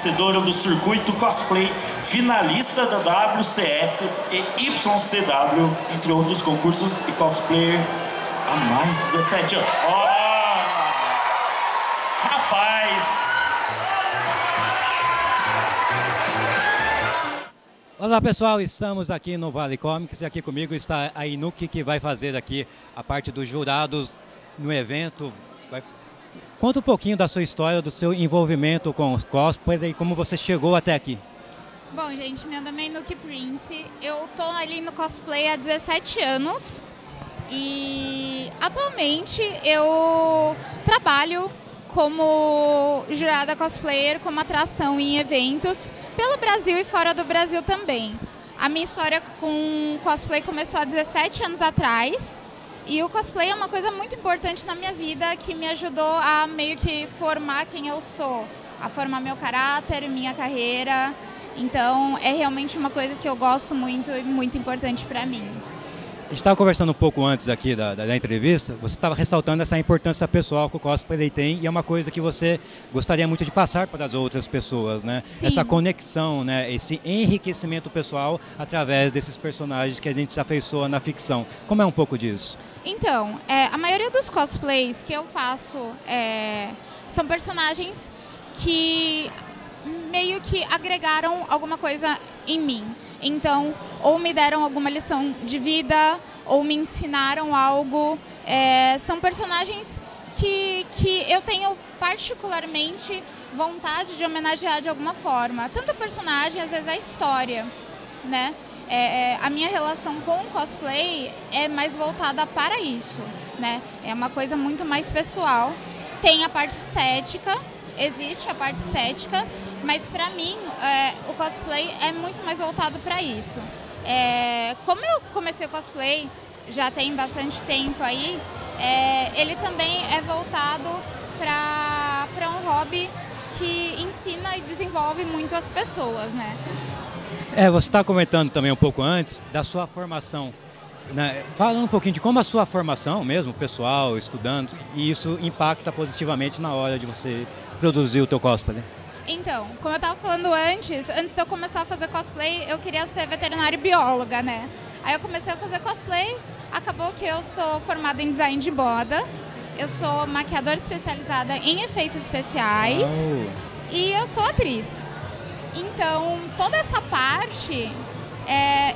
vencedora do circuito cosplay, finalista da WCS e YCW, entre outros concursos, e cosplayer há mais de 17 anos. Rapaz! Olá pessoal, estamos aqui no Vale Comics e aqui comigo está a Inuki, que vai fazer aqui a parte dos jurados no evento. Conta um pouquinho da sua história, do seu envolvimento com os cosplays e como você chegou até aqui. Bom, gente, meu nome é Inuki Prince, eu tô ali no cosplay há 17 anos e atualmente eu trabalho como jurada cosplayer, como atração em eventos pelo Brasil e fora do Brasil também. A minha história com cosplay começou há 17 anos atrás e o cosplay é uma coisa muito importante na minha vida que me ajudou a meio que formar quem eu sou, a formar meu caráter, minha carreira. Então é realmente uma coisa que eu gosto muito e muito importante para mim. A gente estava conversando um pouco antes aqui da entrevista, você estava ressaltando essa importância pessoal que o cosplay tem e é uma coisa que você gostaria muito de passar para as outras pessoas, né? Sim. Essa conexão, né? Esse enriquecimento pessoal através desses personagens que a gente se afeiçoa na ficção. Como é um pouco disso? Então, a maioria dos cosplays que eu faço são personagens que meio que agregaram alguma coisa em mim. Então, ou me deram alguma lição de vida, ou me ensinaram algo. São personagens que eu tenho particularmente vontade de homenagear de alguma forma. Tanto o personagem, às vezes a história, né? A minha relação com o cosplay é mais voltada para isso, né? É uma coisa muito mais pessoal. Tem a parte estética, existe a parte estética, mas para mim o cosplay é muito mais voltado para isso. Como eu comecei o cosplay já tem bastante tempo aí, ele também é voltado para um hobby que ensina e desenvolve muito as pessoas, né? Você está comentando também um pouco antes da sua formação, né? Falando um pouquinho de como a sua formação mesmo, pessoal, estudando, e isso impacta positivamente na hora de você produzir o teu cosplay. Então, como eu estava falando antes de eu começar a fazer cosplay, eu queria ser veterinária e bióloga, né? Aí eu comecei a fazer cosplay, acabou que eu sou formada em design de moda, eu sou maquiadora especializada em efeitos especiais e eu sou atriz. Então, toda essa parte,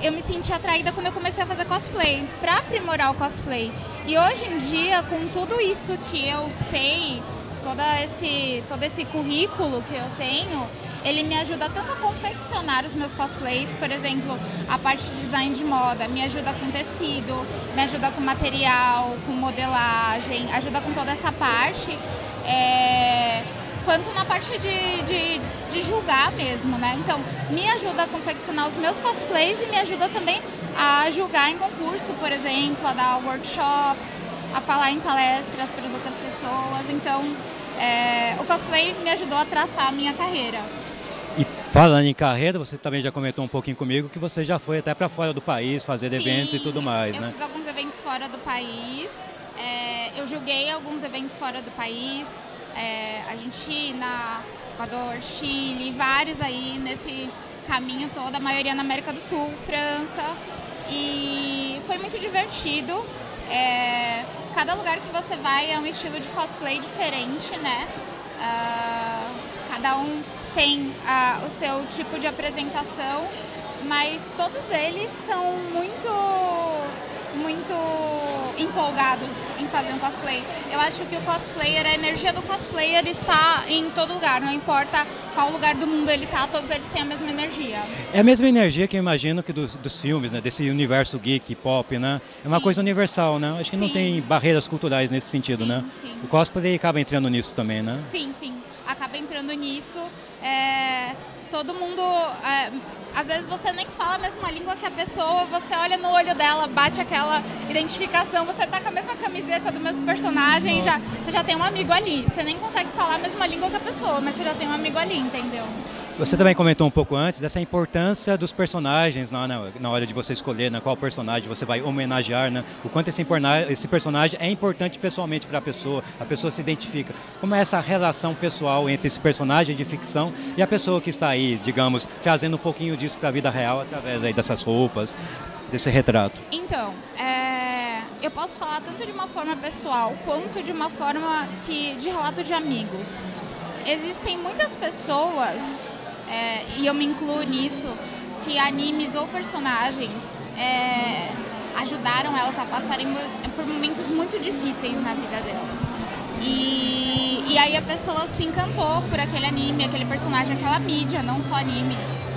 eu me senti atraída quando eu comecei a fazer cosplay, para aprimorar o cosplay. E hoje em dia, com tudo isso que eu sei, todo esse currículo que eu tenho, ele me ajuda tanto a confeccionar os meus cosplays, por exemplo, a parte de design de moda, me ajuda com tecido, me ajuda com material, com modelagem, ajuda com toda essa parte, quanto na parte de julgar mesmo, né? Então, me ajuda a confeccionar os meus cosplays e me ajuda também a julgar em concurso, por exemplo, a dar workshops, a falar em palestras para as outras pessoas. Então, o cosplay me ajudou a traçar a minha carreira. E falando em carreira, você também já comentou um pouquinho comigo que você já foi até para fora do país fazer eventos e tudo mais, né? Eu fiz alguns eventos fora do país, eu julguei alguns eventos fora do país, Argentina, Equador, Chile, vários aí nesse caminho todo, a maioria na América do Sul, França, e foi muito divertido. Cada lugar que você vai é um estilo de cosplay diferente, né? Cada um tem o seu tipo de apresentação, mas todos eles são muito empolgados em fazer um cosplay. Eu acho que o cosplayer, a energia do cosplayer está em todo lugar, não importa qual lugar do mundo ele está, todos eles têm a mesma energia. É a mesma energia que eu imagino que dos filmes, né? Desse universo geek, pop, né? É uma coisa universal, né? Acho que não tem barreiras culturais nesse sentido, né? Sim. O cosplay acaba entrando nisso também, né? Sim, acaba entrando nisso. Todo mundo... às vezes você nem fala a mesma língua que a pessoa, você olha no olho dela, bate aquela identificação, você tá com a mesma camiseta do mesmo personagem, você já tem um amigo ali. Você nem consegue falar a mesma língua que a pessoa, mas você já tem um amigo ali, entendeu? Você também comentou um pouco antes dessa importância dos personagens na hora de você escolher qual personagem você vai homenagear, né? O quanto esse personagem é importante pessoalmente para a pessoa se identifica. Como é essa relação pessoal entre esse personagem de ficção e a pessoa que está aí, digamos, trazendo um pouquinho disso para a vida real através aí dessas roupas, desse retrato? Então, eu posso falar tanto de uma forma pessoal quanto de uma forma de relato de amigos. Existem muitas pessoas, e eu me incluo nisso, que animes ou personagens ajudaram elas a passarem por momentos muito difíceis na vida delas. E aí a pessoa se encantou por aquele anime, aquele personagem, aquela mídia, não só anime,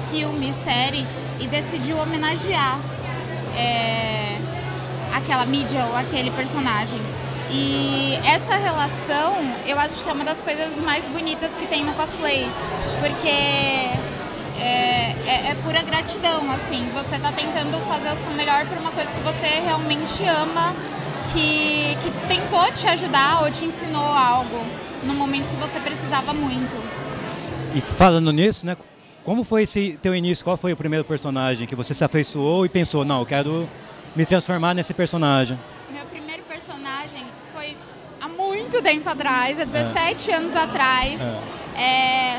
filme, série, e decidiu homenagear aquela mídia ou aquele personagem. E essa relação, eu acho que é uma das coisas mais bonitas que tem no cosplay, porque é pura gratidão, assim, você tá tentando fazer o seu melhor por uma coisa que você realmente ama, que tentou te ajudar ou te ensinou algo no momento que você precisava muito. E falando nisso, né, como foi esse teu início? Qual foi o primeiro personagem que você se afeiçoou e pensou, não, eu quero me transformar nesse personagem? Meu primeiro personagem foi há muito tempo atrás, há 17 anos atrás.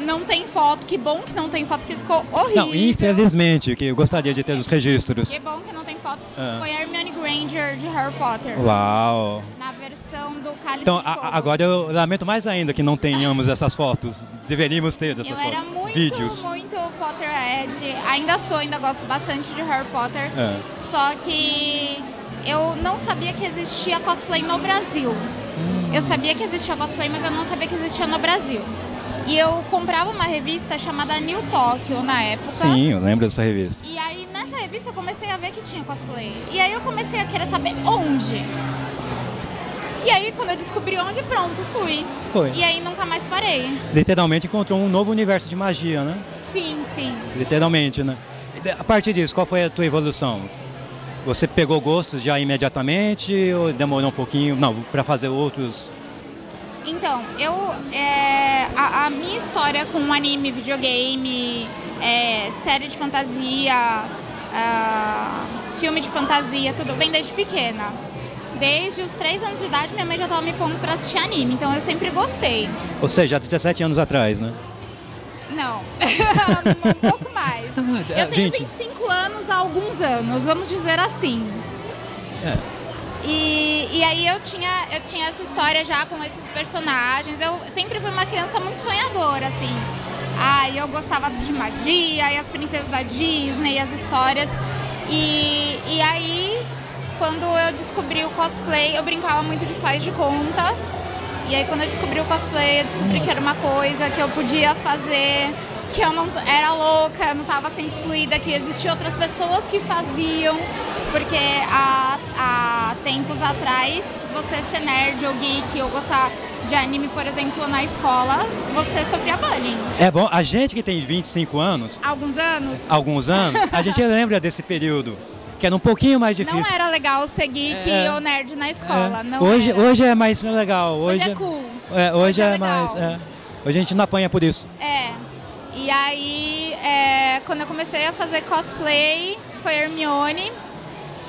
Não tem foto, que bom que não tem foto, que ficou horrível. Não, infelizmente, que eu gostaria de ter os registros. Que bom que não tem foto. Foi a Hermione Granger de Harry Potter. Uau! Na versão do Cálice Então, de Fogo. agora eu lamento mais ainda que não tenhamos essas fotos. Deveríamos ter essas fotos. Eu era muito, vídeos. muito Potterhead. Ainda gosto bastante de Harry Potter. Só que eu não sabia que existia cosplay no Brasil. Eu sabia que existia cosplay, mas eu não sabia que existia no Brasil. E eu comprava uma revista chamada New Tokyo na época. Sim, eu lembro dessa revista. E aí nessa revista eu comecei a ver que tinha cosplay. E aí eu comecei a querer saber onde. E aí quando eu descobri onde, pronto, fui. Foi. E aí nunca mais parei. Literalmente encontrou um novo universo de magia, né? Sim, sim. Literalmente, né? E a partir disso, qual foi a tua evolução? Você pegou gostos já imediatamente ou demorou um pouquinho, não, para fazer outros? Então, a minha história com anime, videogame, série de fantasia, filme de fantasia, tudo vem desde pequena. Desde os 3 anos de idade, minha mãe já estava me pondo para assistir anime, então eu sempre gostei. Ou seja, há 17 anos atrás, né? Não, um pouco mais. Eu tenho 25 anos há alguns anos, vamos dizer assim. E aí eu tinha essa história já com esses personagens. Eu sempre fui uma criança muito sonhadora, assim. Eu gostava de magia, e as princesas da Disney, as histórias. E aí, quando eu descobri o cosplay, eu brincava muito de faz de conta. E aí quando eu descobri o cosplay, eu descobri que era uma coisa que eu podia fazer, que eu não era louca, eu não estava sendo excluída, que existiam outras pessoas que faziam, porque há tempos atrás, você ser nerd ou geek ou gostar de anime, por exemplo, na escola, você sofria bullying. É bom, a gente que tem 25 anos... Alguns anos, a gente lembra desse período, que era um pouquinho mais difícil. não era legal ser geek ou nerd na escola, não hoje, era. Hoje é mais legal. Hoje é cool. Hoje é legal. mais... Hoje a gente não apanha por isso. E aí, quando eu comecei a fazer cosplay, foi Hermione.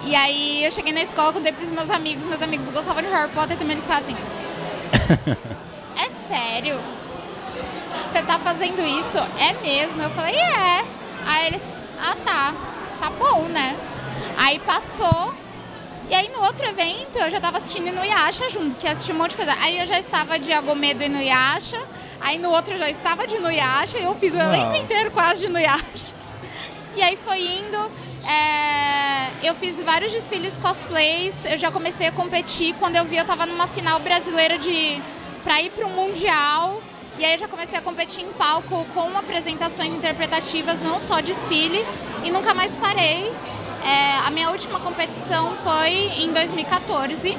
E aí eu cheguei na escola, contei pros meus amigos gostavam de Harry Potter, também eles ficavam assim... É sério? Você tá fazendo isso? É mesmo? Eu falei, Aí eles, tá bom, né? Aí passou, e aí no outro evento eu já tava assistindo Inuyasha junto, que assisti um monte de coisa. Aí eu já estava de Agomedo e Inuyasha, aí no outro eu já estava de Inuyasha, e eu fiz o elenco inteiro quase de Inuyasha. E aí foi indo, eu fiz vários desfiles cosplays, eu já comecei a competir, quando eu vi eu tava numa final brasileira pra ir para um mundial, e aí eu já comecei a competir em palco com apresentações interpretativas, não só desfile, e nunca mais parei. A minha última competição foi em 2014,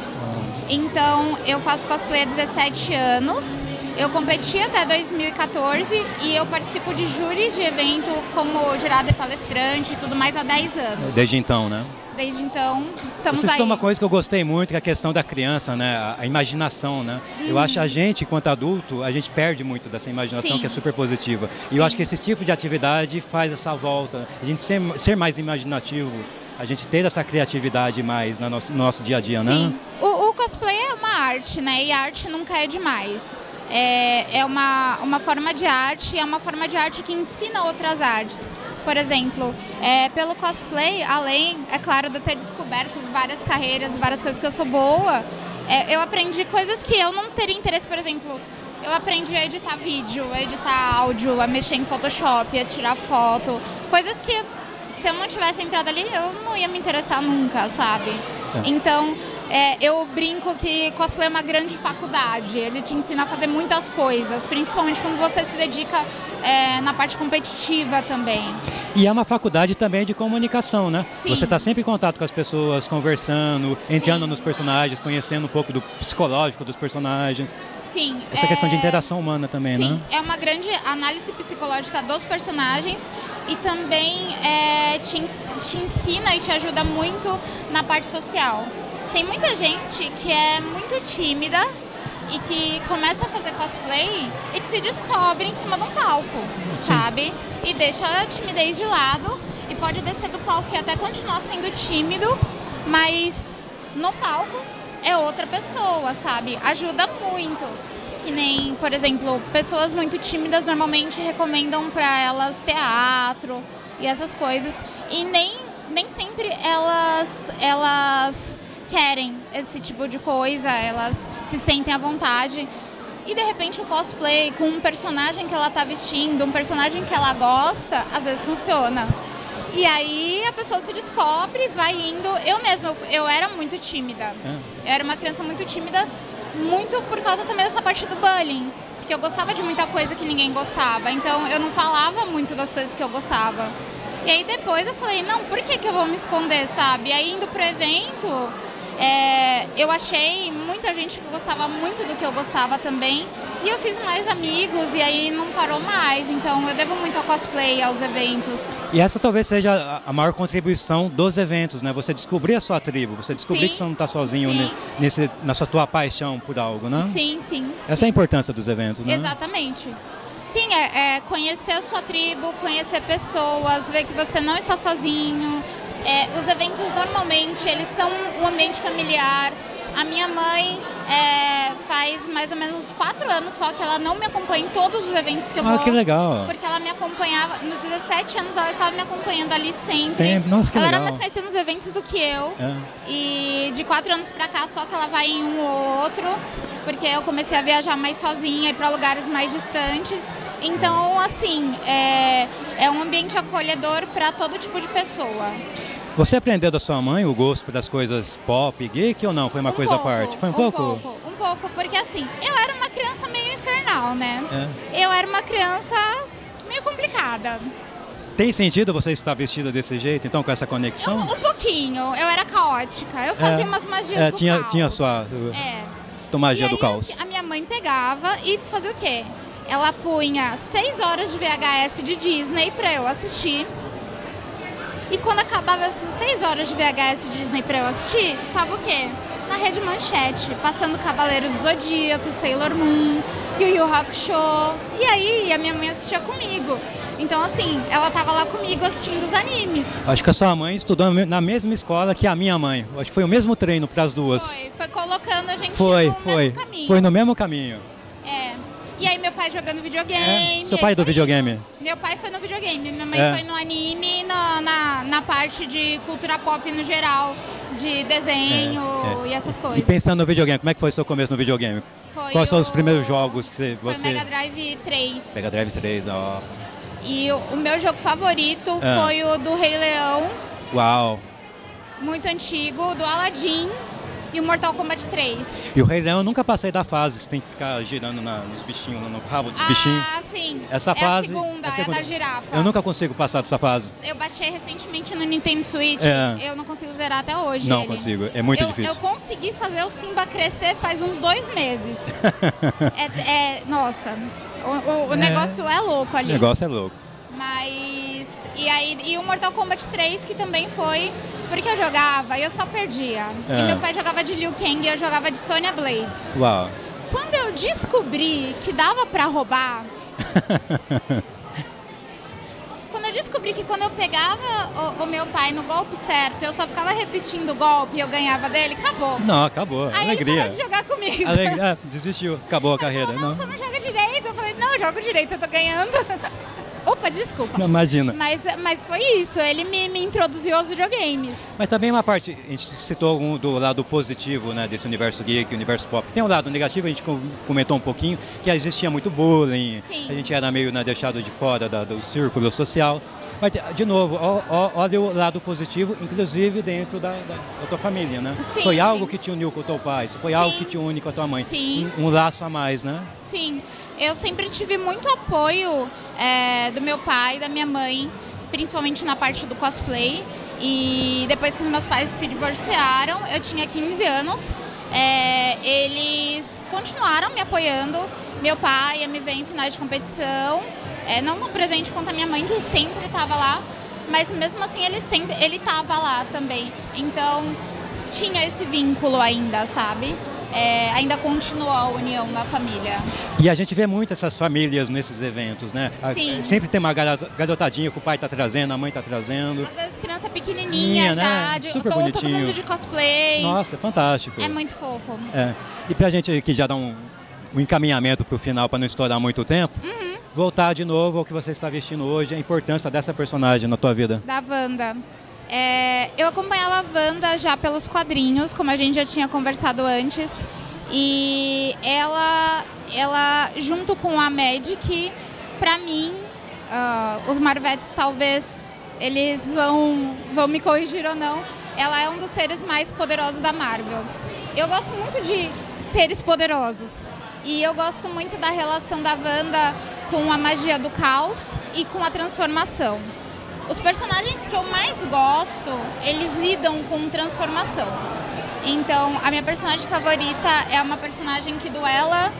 então eu faço cosplay há 17 anos Eu competi até 2014 e eu participo de júris de evento como jurada e palestrante e tudo mais há 10 anos. Desde então, né? Desde então, estamos Você aí. citou uma coisa que eu gostei muito, que é a questão da criança, né? A imaginação, né? Eu acho que a gente, enquanto adulto, a gente perde muito dessa imaginação. Sim. Que é super positiva. E eu acho que esse tipo de atividade faz essa volta. A gente ser mais imaginativo, a gente ter essa criatividade mais no nosso dia a dia, né? Sim. O cosplay é uma arte, né? E a arte nunca é demais. É uma forma de arte, é uma forma de arte que ensina outras artes. Por exemplo, pelo cosplay, além, é claro, de eu ter descoberto várias carreiras, várias coisas que eu sou boa, eu aprendi coisas que eu não teria interesse. Por exemplo, eu aprendi a editar vídeo, a editar áudio, a mexer em Photoshop, a tirar foto. Coisas que, se eu não tivesse entrado ali, eu não ia me interessar nunca, sabe? Então, eu brinco que cosplay é uma grande faculdade. Ele te ensina a fazer muitas coisas, principalmente quando você se dedica na parte competitiva também. E é uma faculdade também de comunicação, né? Sim. Você está sempre em contato com as pessoas, conversando, entrando Sim. nos personagens, conhecendo um pouco do psicológico dos personagens. Sim. Essa questão de interação humana também, Sim. né? É uma grande análise psicológica dos personagens e também te ensina e te ajuda muito na parte social. Tem muita gente que é muito tímida e que começa a fazer cosplay e que se descobre em cima de um palco, Sim. sabe? E deixa a timidez de lado e pode descer do palco e até continuar sendo tímido, mas no palco é outra pessoa, sabe? Ajuda muito. Que nem, por exemplo, pessoas muito tímidas normalmente recomendam para elas teatro e essas coisas. E nem sempre elas querem esse tipo de coisa, elas se sentem à vontade. E de repente o cosplay com um personagem que ela tá vestindo, um personagem que ela gosta, às vezes funciona. E aí a pessoa se descobre, vai indo. Eu mesma, eu era muito tímida. Eu era uma criança muito tímida, muito por causa também dessa parte do bullying. Porque eu gostava de muita coisa que ninguém gostava, então eu não falava muito das coisas que eu gostava. E aí depois eu falei, não, por que eu vou me esconder, sabe? E aí indo pro evento, eu achei muita gente que gostava muito do que eu gostava também. E eu fiz mais amigos e aí não parou mais. Então eu devo muito ao cosplay, aos eventos. E essa talvez seja a maior contribuição dos eventos, né? Você descobrir a sua tribo, você descobrir Sim, que você não está sozinho nessa tua paixão por algo, né? Sim, sim. Essa é a importância dos eventos, né? Exatamente. Sim, conhecer a sua tribo, conhecer pessoas, ver que você não está sozinho. Os eventos normalmente, eles são um ambiente familiar. A minha mãe faz mais ou menos 4 anos só que ela não me acompanha em todos os eventos que eu vou. Ah, que legal. Porque ela me acompanhava, nos 17 anos ela estava me acompanhando ali sempre. Sempre, nossa, que ela legal. Ela era mais conhecida nos eventos do que eu. E de 4 anos pra cá só que ela vai em um ou outro. Porque eu comecei a viajar mais sozinha e para lugares mais distantes. Então, assim, é um ambiente acolhedor para todo tipo de pessoa. Você aprendeu da sua mãe o gosto das coisas pop, geek ou não? Foi uma coisa à parte? Foi um pouco? Um pouco, porque assim, eu era uma criança meio infernal, né? Eu era uma criança meio complicada. Tem sentido você estar vestida desse jeito, então, com essa conexão? Um pouquinho, eu era caótica, eu fazia umas magias do caos. Tinha a sua magia do caos. A minha mãe pegava e fazia o quê? Ela punha 6 horas de VHS de Disney pra eu assistir. E quando acabava essas 6 horas de VHS de Disney pra eu assistir, estava o quê? Na Rede Manchete, passando Cavaleiros do Zodíaco, Sailor Moon, Yu Yu Hakusho. E aí a minha mãe assistia comigo. Então assim, ela tava lá comigo assistindo os animes. Acho que a sua mãe estudou na mesma escola que a minha mãe. Acho que foi o mesmo treino para as duas. Foi colocando a gente no mesmo caminho. Foi no mesmo caminho. E aí meu pai jogando videogame. Seu pai do videogame? Meu pai foi no videogame, minha mãe foi no anime, na parte de cultura pop no geral, de desenho e essas coisas. E pensando no videogame, como é que foi o seu começo no videogame? Quais são os primeiros jogos que você... Foi Mega Drive 3. Mega Drive 3, ó. E o meu jogo favorito foi o do Rei Leão. Uau! Muito antigo, do Aladdin. e o Mortal Kombat 3. E o Rei Leão eu nunca passei da fase, você tem que ficar girando nos bichinhos, no rabo dos bichinhos. Ah, sim. Essa fase. A segunda, é da girafa. Eu nunca consigo passar dessa fase. Eu baixei recentemente no Nintendo Switch, eu não consigo zerar até hoje. Não consigo, é muito difícil. Eu consegui fazer o Simba crescer faz uns 2 meses. Nossa, o negócio é louco ali. O negócio é louco. Mas. E o Mortal Kombat 3, que também foi. Porque eu jogava e eu só perdia. E meu pai jogava de Liu Kang e eu jogava de Sonya Blade. Uau. Quando eu descobri que dava pra roubar. Quando eu descobri que quando eu pegava o meu pai no golpe certo, eu só ficava repetindo o golpe e eu ganhava dele, acabou. Não, acabou. Aí alegria. ele parou de jogar comigo. Desistiu, acabou a carreira. Falou, não, você não joga direito. Eu falei, não, eu jogo direito, eu tô ganhando. Opa, desculpa. Não, imagina. Mas foi isso, ele me introduziu aos videogames. Mas também uma parte, a gente citou do lado positivo, né, desse universo geek, universo pop. Tem um lado negativo, a gente comentou um pouquinho, que existia muito bullying, Sim. A gente era meio deixado de fora do círculo social. Mas, de novo, olha o lado positivo, inclusive dentro da tua família, né? Sim, foi algo que te uniu com o teu pai, foi algo que te une com a tua mãe. Sim. Um laço a mais, né? Sim, eu sempre tive muito apoio do meu pai e da minha mãe, principalmente na parte do cosplay. E depois que os meus pais se divorciaram, eu tinha 15 anos, eles continuaram me apoiando. Meu pai ia me ver em finais de competição, não no presente quanto a minha mãe, que sempre estava lá, mas mesmo assim ele estava lá também. Então tinha esse vínculo ainda, sabe? Ainda continua a união da família. E a gente vê muito essas famílias nesses eventos, né? Sim. Sempre tem uma garotadinha que o pai tá trazendo, a mãe tá trazendo. Às vezes criança pequenininha já, né? Super todo bonitinho. mundo de cosplay. Nossa, é fantástico. É muito fofo. E pra gente aqui já dar um encaminhamento pro final, para não estourar muito tempo, voltar de novo ao que você está vestindo hoje, a importância dessa personagem na tua vida. Da Wanda. Eu acompanhava a Wanda já pelos quadrinhos, como a gente já tinha conversado antes. E ela junto com a Magic, pra mim, os Marvetes talvez eles vão me corrigir ou não, ela é um dos seres mais poderosos da Marvel. Eu gosto muito de seres poderosos. E eu gosto muito da relação da Wanda com a magia do caos e com a transformação. Os personagens que eu mais gosto, eles lidam com transformação. Então, a minha personagem favorita é uma personagem que duela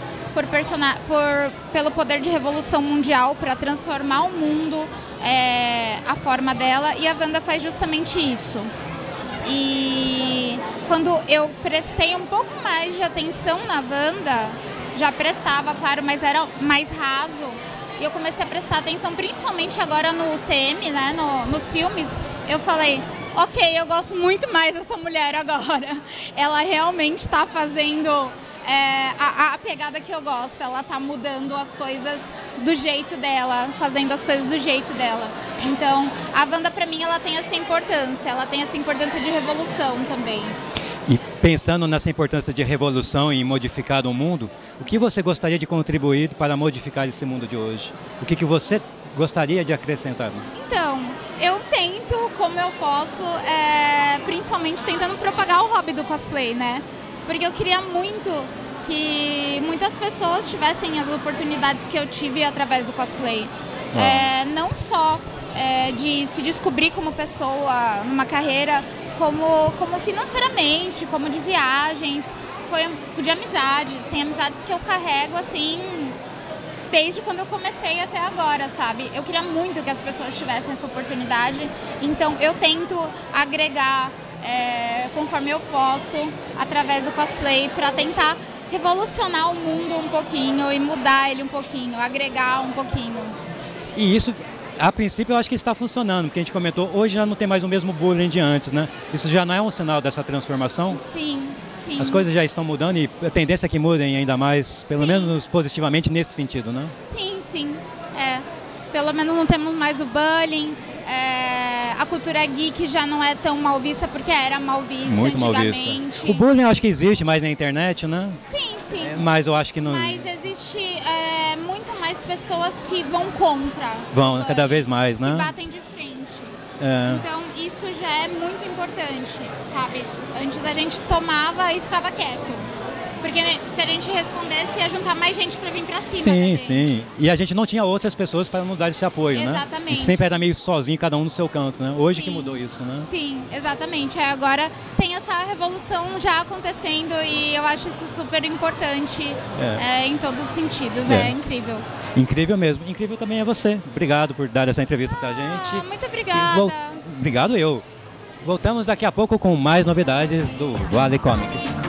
pelo poder de revolução mundial para transformar o mundo, a forma dela, e a Wanda faz justamente isso. E quando eu prestei um pouco mais de atenção na Wanda, já prestava, claro, mas era mais raso. E eu comecei a prestar atenção, principalmente agora no CM, né, nos filmes. Eu falei, ok, eu gosto muito mais dessa mulher agora. Ela realmente está fazendo a pegada que eu gosto. Ela está mudando as coisas do jeito dela, fazendo as coisas do jeito dela. Então, a Wanda, para mim, ela tem essa importância. Ela tem essa importância de revolução também. E pensando nessa importância de revolução e modificar o mundo, o que você gostaria de contribuir para modificar esse mundo de hoje? O que você gostaria de acrescentar? Então, eu tento, como eu posso, principalmente tentando propagar o hobby do cosplay, né? Porque eu queria muito que muitas pessoas tivessem as oportunidades que eu tive através do cosplay. Não só de se descobrir como pessoa numa carreira, como financeiramente, como de viagens, de amizades. Tem amizades que eu carrego assim desde quando eu comecei até agora, sabe? Eu queria muito que as pessoas tivessem essa oportunidade, então eu tento agregar conforme eu posso através do cosplay para tentar revolucionar o mundo um pouquinho e mudar ele um pouquinho, agregar um pouquinho. E isso, a princípio, eu acho que está funcionando, porque a gente comentou, hoje já não tem mais o mesmo bullying de antes, né? Isso já não é um sinal dessa transformação? Sim, sim. As coisas já estão mudando e a tendência é que mudem ainda mais, pelo menos positivamente nesse sentido, né? Sim, sim. Pelo menos não temos mais o bullying. A cultura geek já não é tão mal vista, porque era mal vista muito antigamente. Mal vista. O bullying eu acho que existe mais na internet, né? Sim, sim. Mas eu acho que não... Mas existe muito mais pessoas que vão contra. Vão, cada vez mais, né? Que batem de frente. Então isso já é muito importante, sabe? Antes a gente tomava e ficava quieto. Porque se a gente respondesse, ia juntar mais gente para vir para cima. Sim, sim. E a gente não tinha outras pessoas para nos dar esse apoio, né? Exatamente. E sempre era meio sozinho, cada um no seu canto, né? Hoje que Sim. mudou isso, né? Sim, exatamente. Agora tem essa revolução já acontecendo e eu acho isso super importante em todos os sentidos. É incrível. Incrível mesmo. Incrível também é você. Obrigado por dar essa entrevista pra gente. Muito obrigada. Obrigado eu. Voltamos daqui a pouco com mais novidades do Vale Comics.